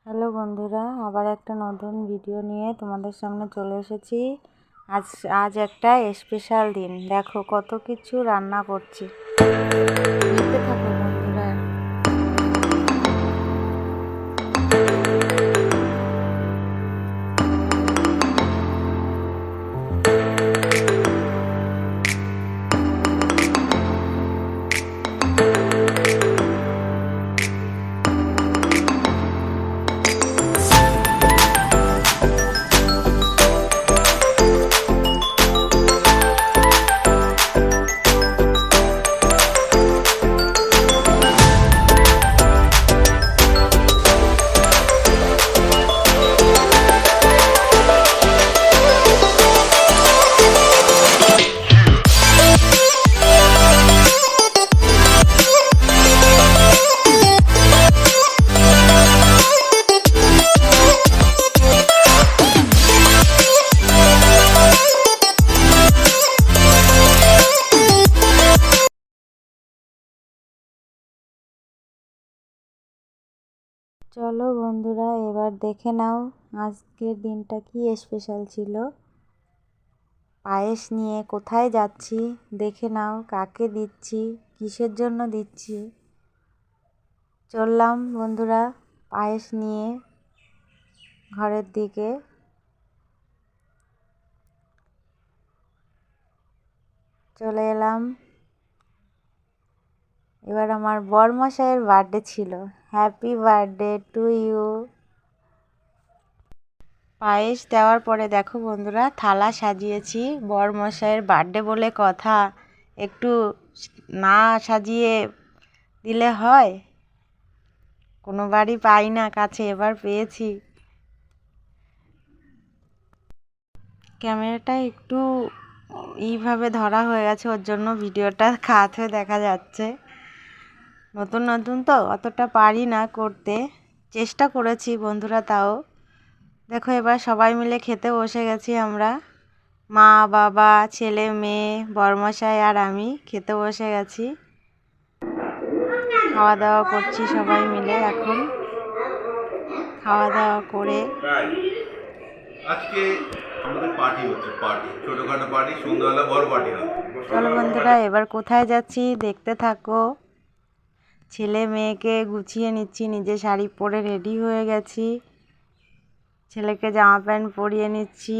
Hello বন্ধুরা, আবার একটা নতুন ভিডিও নিয়ে তোমাদের সামনে চলে এসেছি। আজ একটা স্পেশাল দিন। দেখো কত কিছু রান্না করছি, দেখতে থাকো বন্ধুরা। চলো বন্ধুরা, এবার দেখে নাও আজকের দিনটা কি স্পেশাল ছিল। পায়েস নিয়ে কোথায় যাচ্ছি দেখে নাও, কাকে দিচ্ছি, কিসের জন্য দিচ্ছি। চললাম বন্ধুরা পায়েস নিয়ে ঘরের দিকে। চলে এলাম। এবার আমার বরমশাইয়ের বার্থডে ছিল। Happy birthday to you. পায়েস দেওয়ার পরে দেখো বন্ধুরা, থালা সাজিয়েছি। বরমশাইয়ের বার্থডে বলে কথা, একটু না সাজিয়ে দিলে হয়? কোনো বাড়ি পাই না কাছে, এবার পেয়েছি। ক্যামেরাটা একটু এইভাবে ধরা হয়ে গেছে, ওর জন্য ভিডিওটা খাত হয়ে দেখা যাচ্ছে। নতুন নতুন তো অতটা পারি না করতে, চেষ্টা করেছি বন্ধুরা। তাও দেখো এবার সবাই মিলে খেতে বসে গেছি আমরা। মা, বাবা, ছেলে, মেয়ে, বরমশাই আর আমি খেতে বসে গেছি। খাওয়া দাওয়া করছি সবাই মিলে। এখন খাওয়া দাওয়া করে আজকে আমাদের পার্টি হচ্ছে, ছোটখাটো পার্টি, সন্ধ্যাবেলা বড় পার্টি হবে। চলো বন্ধুরা, এবার কোথায় যাচ্ছি দেখতে থাকো। ছেলে মেয়েকে গুছিয়ে নিচ্ছি, নিজে শাড়ি পরে রেডি হয়ে গেছি। ছেলেকে জামা প্যান্ট পরিয়ে নিচ্ছি,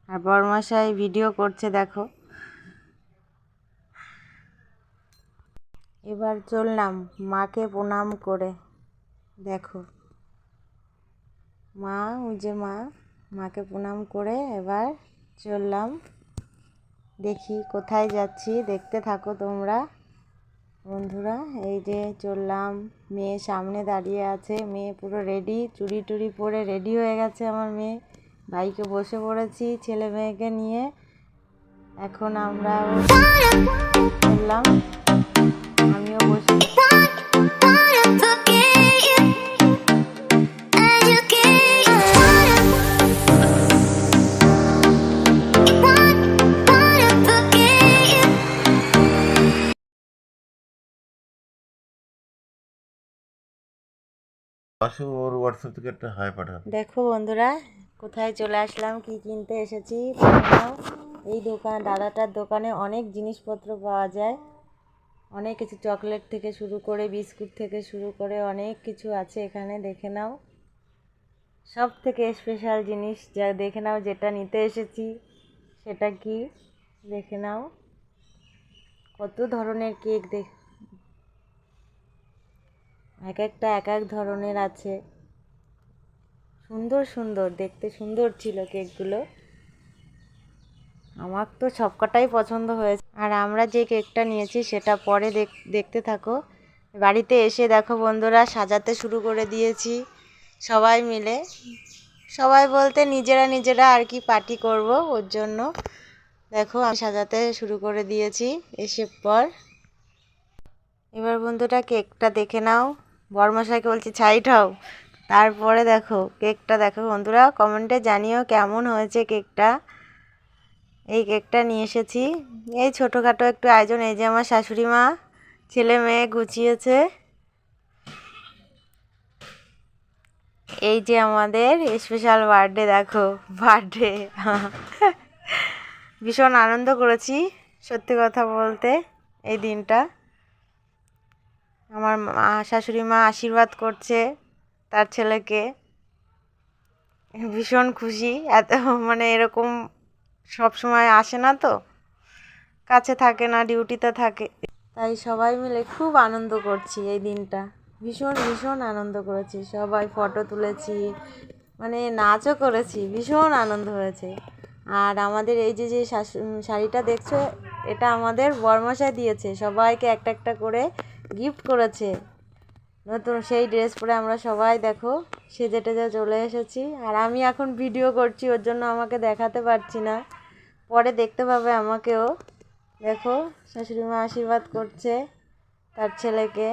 আর বরমশাই ভিডিও করছে দেখো। এবার চললাম মাকে প্রণাম করে। দেখো মা, ওই যে মা, মাকে প্রণাম করে এবার চললাম। দেখি কোথায় যাচ্ছি, দেখতে থাকো তোমরা বন্ধুরা। এই যে চললাম, মেয়ে সামনে দাঁড়িয়ে আছে। মেয়ে পুরো রেডি, চুড়ি টুড়ি পরে রেডি হয়ে গেছে আমার মেয়ে। বাইকে বসে পড়েছি ছেলে মেয়েকে নিয়ে। এখন আমরা চললাম, আমিও বসে। আসো, ওর হোয়াটসঅ্যাপ থেকে একটা হাই পাঠান। দেখো বন্ধুরা, কোথায় চলে আসলাম, কি কিনতে এসেছি। এই দাদাটার দোকানে অনেক জিনিসপত্র পাওয়া যায়। অনেক কিছু, চকলেট থেকে শুরু করে বিস্কুট থেকে শুরু করে অনেক কিছু আছে এখানে। দেখে নাও, সব থেকে স্পেশাল জিনিস যা দেখে নাও, যেটা নিতে এসেছি সেটা কি দেখে নাও। কত ধরনের কেক, এক একটা এক এক ধরনের আছে। সুন্দর সুন্দর, দেখতে সুন্দর ছিল কেকগুলো। আমার তো সবকটাই পছন্দ হয়েছে। আর আমরা যে কেকটা নিয়েছি সেটা পরে দেখতে থাকো। বাড়িতে এসে দেখো বন্ধুরা, সাজাতে শুরু করে দিয়েছি সবাই মিলে। সবাই বলতে নিজেরা নিজেরা আর কি, পার্টি করব ওর জন্য। দেখো আমি সাজাতে শুরু করে দিয়েছি এসে পর। এবার বন্ধুরা কেকটা দেখে নাও। বরমশাইকে বলছি সাইড হও। তারপরে দেখো কেকটা, দেখো বন্ধুরা, কমেন্টে জানিও কেমন হয়েছে কেকটা। এই কেকটা নিয়ে এসেছি। এই ছোটোখাটো একটু আয়োজন। এই যে আমার শাশুড়ি মা ছেলে মেয়ে গুছিয়েছে। এই যে আমাদের স্পেশাল বার্থডে, দেখো বার্থডে। ভীষণ আনন্দ করেছি সত্যি কথা বলতে এই দিনটা। আমার শাশুড়ি মা আশীর্বাদ করছে তার ছেলেকে, ভীষণ খুশি। এত মানে এরকম সব সময় আসে না, তো কাছে থাকে না, ডিউটিতে থাকে, তাই সবাই মিলে খুব আনন্দ করছি এই দিনটা। ভীষণ ভীষণ আনন্দ করেছি, সবাই ফটো তুলেছি, মানে নাচও করেছি, ভীষণ আনন্দ হয়েছে। আর আমাদের এই যে যে শাড়িটা দেখছো, এটা আমাদের বরমশাই দিয়েছে, সবাইকে একটা একটা করে গিফট করেছে নতুন সেই ড্রেস পরে। আমরা সবাই দেখো সেজে টেজে চলে এসেছি। আর আমি এখন ভিডিও করছি, ওর জন্য আমাকে দেখাতে পারছি না, পরে দেখতে পাবে আমাকেও। দেখো শাশুড়ি মা আশীর্বাদ করছে তার ছেলেকে,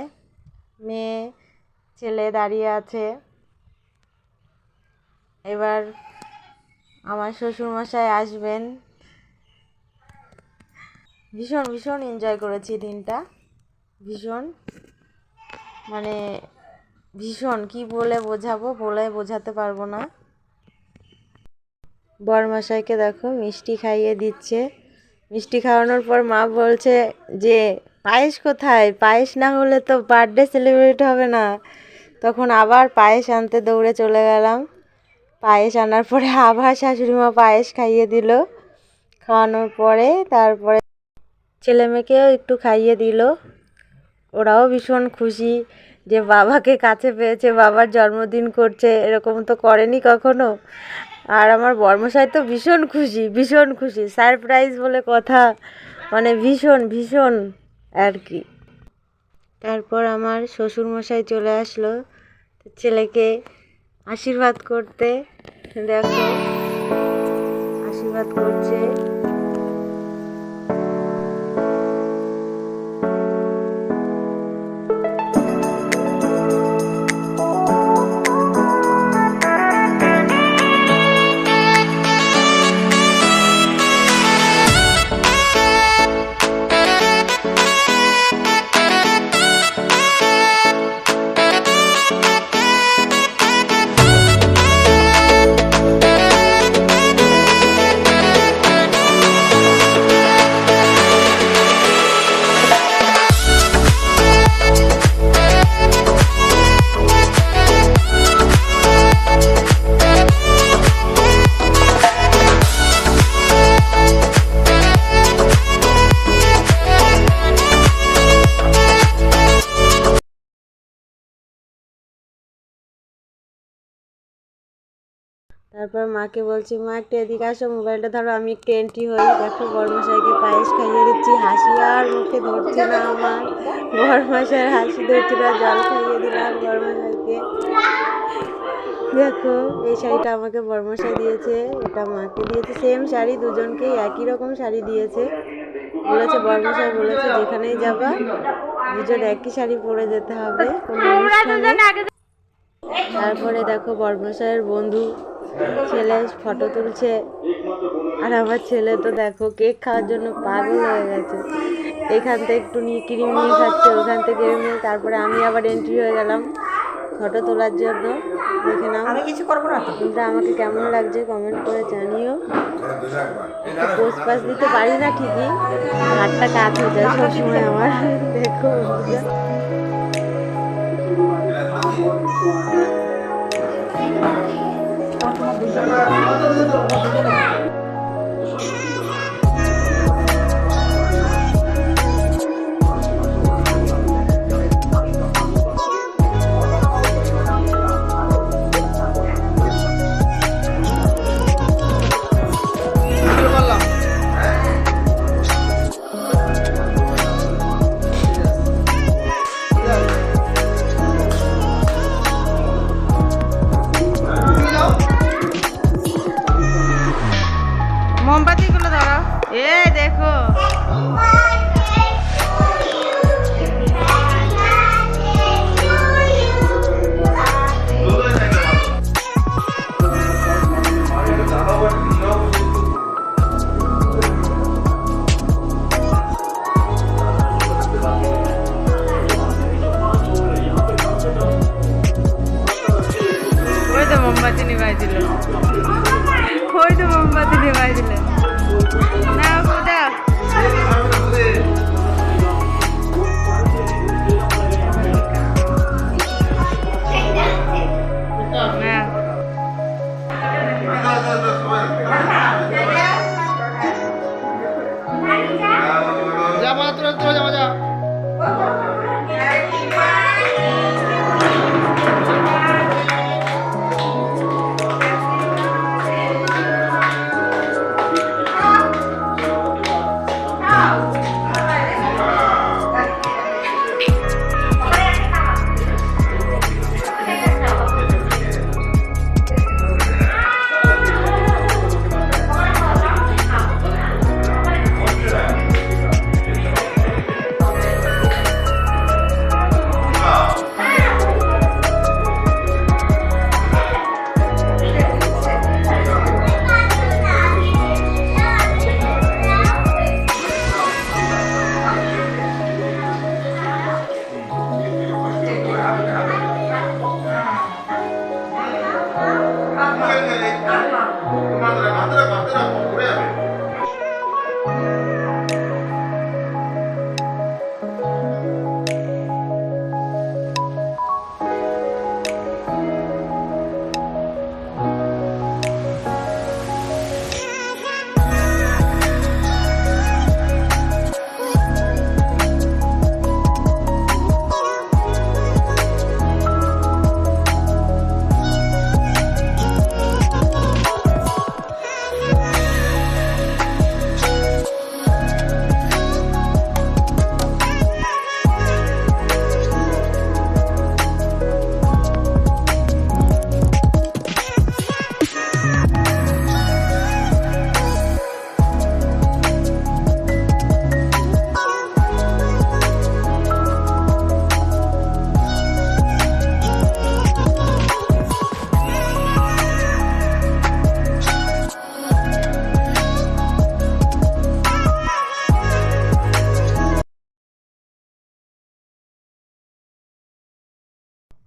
মেয়ে ছেলে দাঁড়িয়ে আছে। এবার আমার শ্বশুরমশাই আসবেন। ভীষণ ভীষণ এনজয় করেছি দিনটা, ভীষণ মানে ভীষণ, কি বলে বোঝাবো, বলে বোঝাতে পারবো না। বরমশাইকে দেখো মিষ্টি খাইয়ে দিচ্ছে। মিষ্টি খাওয়ানোর পর মা বলছে যে পায়েস কোথায়, পায়েস না হলে তো বার্থডে সেলিব্রেট হবে না। তখন আবার পায়েস আনতে দৌড়ে চলে গেলাম। পায়েস আনার পরে আবার শাশুড়ি মা পায়েস খাইয়ে দিল। খাওয়ানোর পরে তারপরে ছেলে মেয়েকেও একটু খাইয়ে দিল। ওরাও ভীষণ খুশি যে বাবাকে কাছে পেয়েছে, বাবার জন্মদিন করছে, এরকম তো করেনি কখনো। আর আমার বর্মশাই তো ভীষণ খুশি, ভীষণ খুশি, সারপ্রাইজ বলে কথা, মানে ভীষণ ভীষণ আর কি। তারপর আমার শ্বশুরমশাই চলে আসলো ছেলেকে আশীর্বাদ করতে। দেখো আশীর্বাদ করছে। তারপর মাকে বলছি, মা একটু এদিকে আসো, মোবাইলটা ধরো, আমি একটু এন্ট্রি হই। দেখো বরমশাইকে পায়েস খাইয়ে দিচ্ছি, হাসি আর মুখে ধরছে না আমার। বরমশাইয়ের হাসি ধরছে না, জল খাইয়ে দিলাম বরমশাইকে। দেখো এই শাড়িটা আমাকে বরমশাই দিয়েছে, এটা মাকে দিয়েছে, সেম শাড়ি, দুজনকেই একই রকম শাড়ি দিয়েছে। বলেছে বরমশাই বলেছে যেখানেই যাবা দুজন একই শাড়ি পরে যেতে হবে কোনো অনুষ্ঠানে। তারপরে দেখো বরমশাইয়ের বন্ধু ছেলে ফটো তুলছে, আর আমার ছেলে তো দেখো কেক খাওয়ার জন্য পাগল হয়ে গেছে। এখান থেকে একটু নিয়ে ক্রিম নিয়ে খাচ্ছে, ওখান থেকে নিয়ে। তারপরে আমি আবার এন্ট্রি হয়ে গেলাম ফটো তোলার জন্য। দেখে নাও, আমি কিছু করবো না। তোমরা আমাকে কেমন লাগছে কমেন্ট করে জানিও। পোস্ট পাস দিতে পারি না ঠিকই, হাতটা কাজ হয়ে যায় সবসময় আমার। দেখো খাই দিলে না পূজা যা মা তোরা তোরা যা যা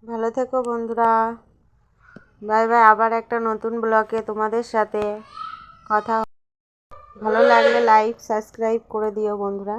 ভালো থেকো বন্ধুরা। Bye bye. আবার একটা নতুন ব্লগে তোমাদের সাথে কথা। ভালো লাগলে লাইক সাবস্ক্রাইব করে দিও বন্ধুরা।